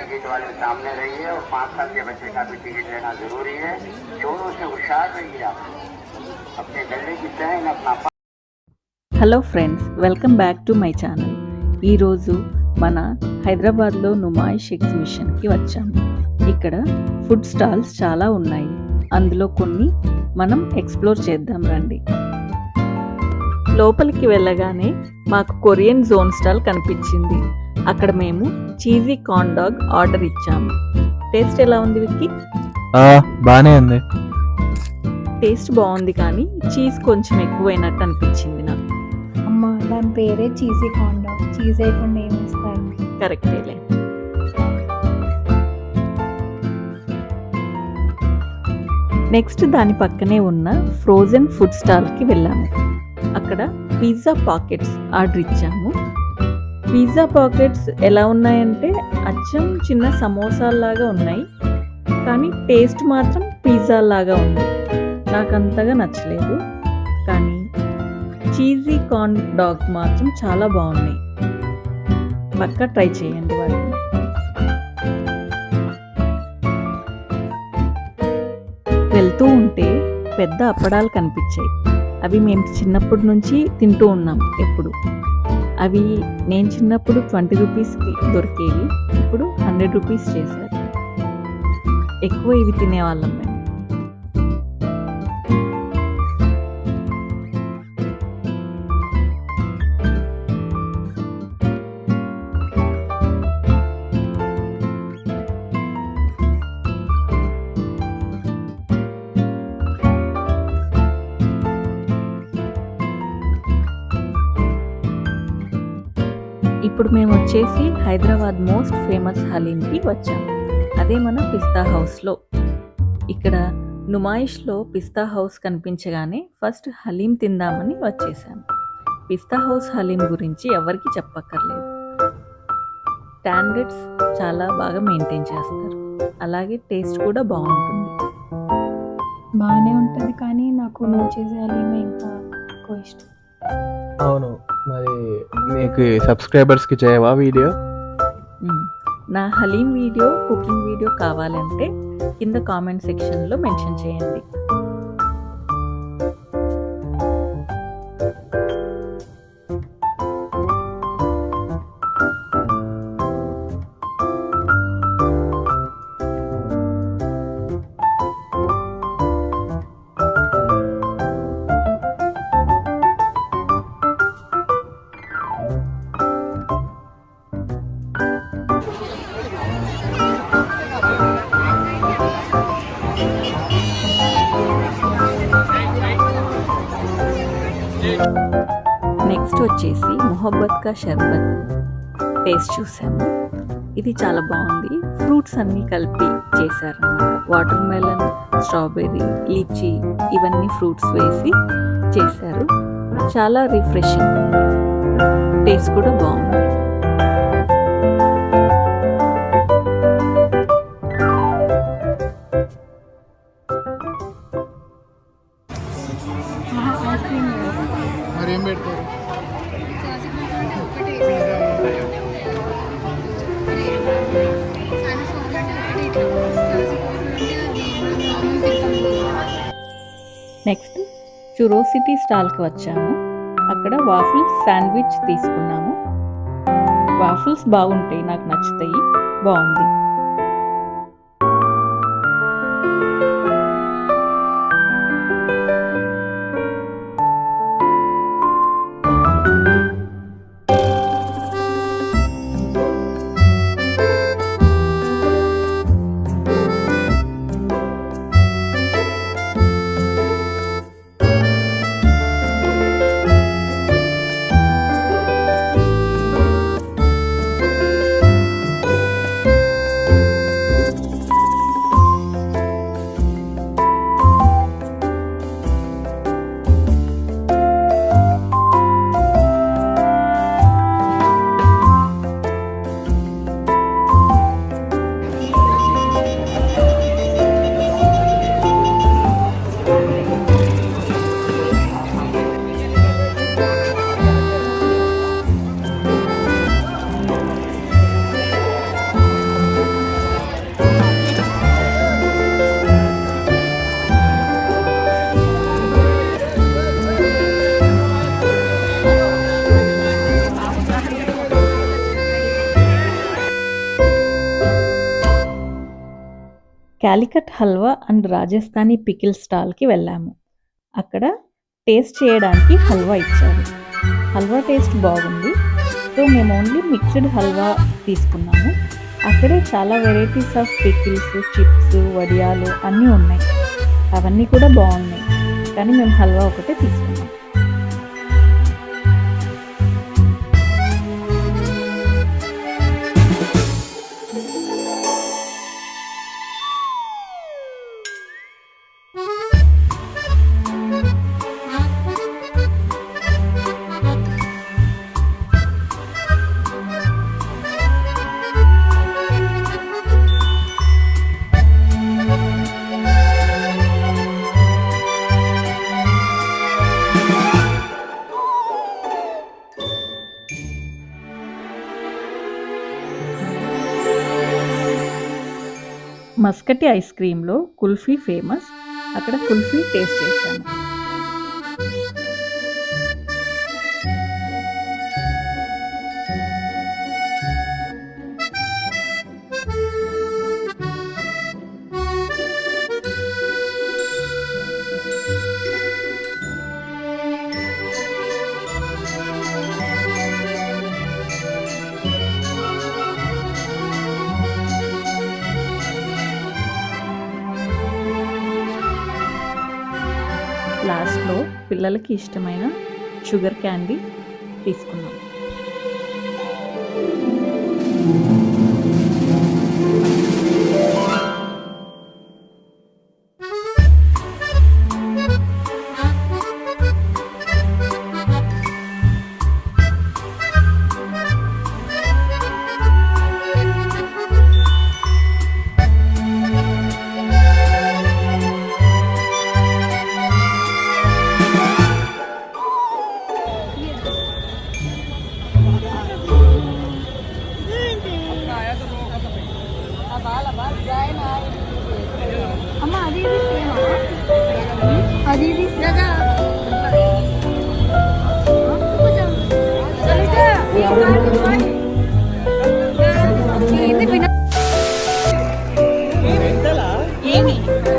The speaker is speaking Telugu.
टिकट वाले सामने रहिए और 5 साल के बच्चे का भी टिकट लेना जरूरी है। जोरों से होशियार रहिए, आप अपने गले की चैन अपना। Hello friends, welcome back to my channel. ఈరోజు మన హైదరాబాద్లో నుమాయిష్ ఎగ్జిబిషన్కి వచ్చాము. ఇక్కడ ఫుడ్ స్టాల్స్ చాలా ఉన్నాయి. అందులో కొన్ని మనం ఎక్స్ప్లోర్ చేద్దాం రండి. లోపలికి వెళ్ళగానే మాకు కొరియన్ జోన్ స్టాల్ కనిపించింది. అక్కడ మేము చీజీ కార్న్ డాగ్ ఆర్డర్ ఇచ్చాము. టేస్ట్ ఎలా ఉంది విక్కీ? బానే ఉంది. టేస్ట్ బాగుంది, కానీ చీజ్ కొంచెం ఎక్కువైనట్టు అనిపించింది నాకు. అమ్మా, దాని పేరే చీజీ కార్న్ డాగ్. చీజ్ వేయకుండా ఏం ఇస్తారు? కరెక్టేలే. నెక్స్ట్ దాని పక్కనే ఉన్న ఫ్రోజన్ ఫుడ్ స్టాల్కి వెళ్ళాము. అక్కడ పిజ్జా పాకెట్స్ ఆర్డర్ ఇచ్చాము. పిజ్జా పాకెట్స్ ఎలా ఉన్నాయంటే అచ్చం చిన్న సమోసాల్లాగా ఉన్నాయి, కానీ టేస్ట్ మాత్రం పిజ్జాలాగా ఉంది. నాకు అంతగా నచ్చలేదు, కానీ చీజీ కార్న్ డాగ్ మాత్రం చాలా బాగున్నాయి. పక్కా ట్రై చేయండి వాటిని. వెళ్తూ ఉంటే పెద్ద అప్పడాలు కనిపించాయి. అవి మేము చిన్నప్పటి నుంచి తింటూ ఉన్నాం ఎప్పుడు. అవి నేను చిన్నప్పుడు 20 రూపీస్కి దొరికేవి, ఇప్పుడు 100 రూపీస్ చేశారు. ఎక్కువ ఇవి తినేవాళ్ళం మేము. ఇప్పుడు మేము వచ్చేసి హైదరాబాద్ మోస్ట్ ఫేమస్ హలీంకి వచ్చాము. అదే మన పిస్తా హౌస్లో. ఇక్కడ నుమాయిష్లో పిస్తా హౌస్ కనిపించగానే ఫస్ట్ హలీం తిందామని వచ్చేసాము. పిస్తా హౌస్ హలీం గురించి ఎవరికి చెప్పక్కర్లేదు. స్టాండర్డ్స్ చాలా బాగా మెయింటైన్ చేస్తారు, అలాగే టేస్ట్ కూడా బాగుంటుంది. బాగానే ఉంటుంది, కానీ నాకు నువ్వు చేసే హలీమే ఇంకా ఎక్కువ ఇష్టం. అవును, మరి నీకు సబ్స్క్రైబర్స్కి చేయవా వీడియో? నా హలీం వీడియో, కుకింగ్ వీడియో కావాలంటే కింద కామెంట్ సెక్షన్లో మెన్షన్ చేయండి. నెక్స్ట్ వచ్చేసి మొహబ్బత్ కా షర్బత్ టేస్ట్ చూసాము. ఇది చాలా బాగుంది. ఫ్రూట్స్ అన్నీ కలిపి చేశారన్నమాట. వాటర్ మెలన్, స్ట్రాబెర్రీ, లీచీ ఇవన్నీ ఫ్రూట్స్ వేసి చేశారు. చాలా రిఫ్రెషింగ్, టేస్ట్ కూడా బాగుంది. మరేం పెడతారు? నెక్స్ట్ క్యూరోసిటీ స్టాల్కి వచ్చాము. అక్కడ వాఫిల్స్ శాండ్విచ్ తీసుకున్నాము. వాఫిల్స్ బాగుంటాయి, నాకు నచ్చుతాయి, బాగుంది. క్యాలికట్ హల్వా అండ్ రాజస్థానీ పికిల్ స్టాల్కి వెళ్ళాము. అక్కడ టేస్ట్ చేయడానికి హల్వా ఇచ్చారు. హల్వా టేస్ట్ బాగుంది. సో మేము ఓన్లీ మిక్స్డ్ హల్వా తీసుకున్నాము. అక్కడే చాలా వెరైటీస్ ఆఫ్ పికిల్స్, చిప్స్, వడియాలు అన్నీ ఉన్నాయి. అవన్నీ కూడా బాగున్నాయి, కానీ మేము హల్వా ఒకటే తీసుకున్నాం. మస్కటి ఐస్ క్రీమ్లో కుల్ఫీ ఫేమస్. అక్కడ కుల్ఫీ టేస్ట్ చేశాను. లాస్ట్లో పిల్లలకి ఇష్టమైన షుగర్ క్యాండీ తీసుకున్నాం. అమ్మ అది ఇది సేమ్ అది ఇది